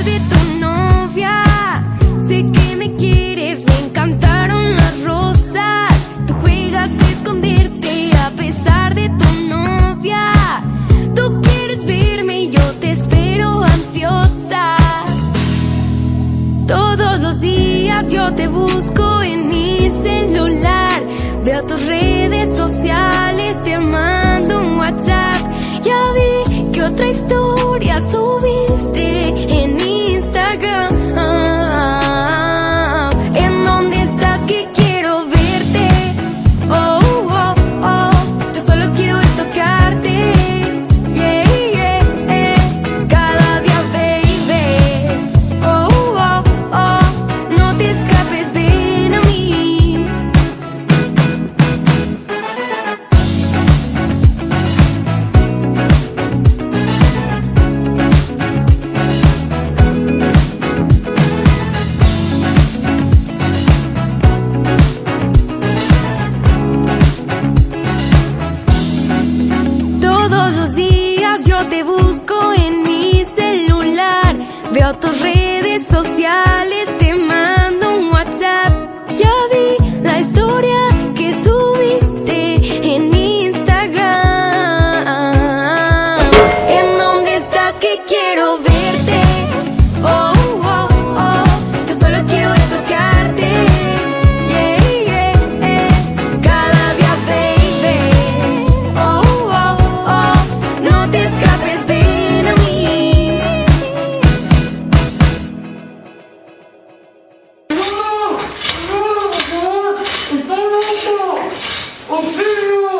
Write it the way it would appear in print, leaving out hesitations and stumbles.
pesar de tu novia. Sé que me quieres, me encantaron las rosas. Tú juegas a esconderte a pesar de tu novia. Tú quieres verme y yo te espero ansiosa. Todos los días yo te busco en mi celular. Veo tus redes sociales, te mando un WhatsApp. Ya vi que otra historia subiste en Instagram. ¿En dónde estás? Que quiero verte. Oh, oh, oh, yo solo quiero es tocarte. Yeah, yeah, cada día, baby. Oh, oh, oh, no te escapes, ven a mí. Todos los días yo te busco en mi celular. Veo tus redes sociales, te mando un WhatsApp. Ya vi la historia que subiste en Instagram. ¿En dónde estás? Que quiero verte. Oh, oh, oh, yo solo quiero es tocarte. Yeah, yeah, cada día, baby. Oh, oh, oh, no te escapes, ven a mí. ¡Está loco! ¡Auxilio!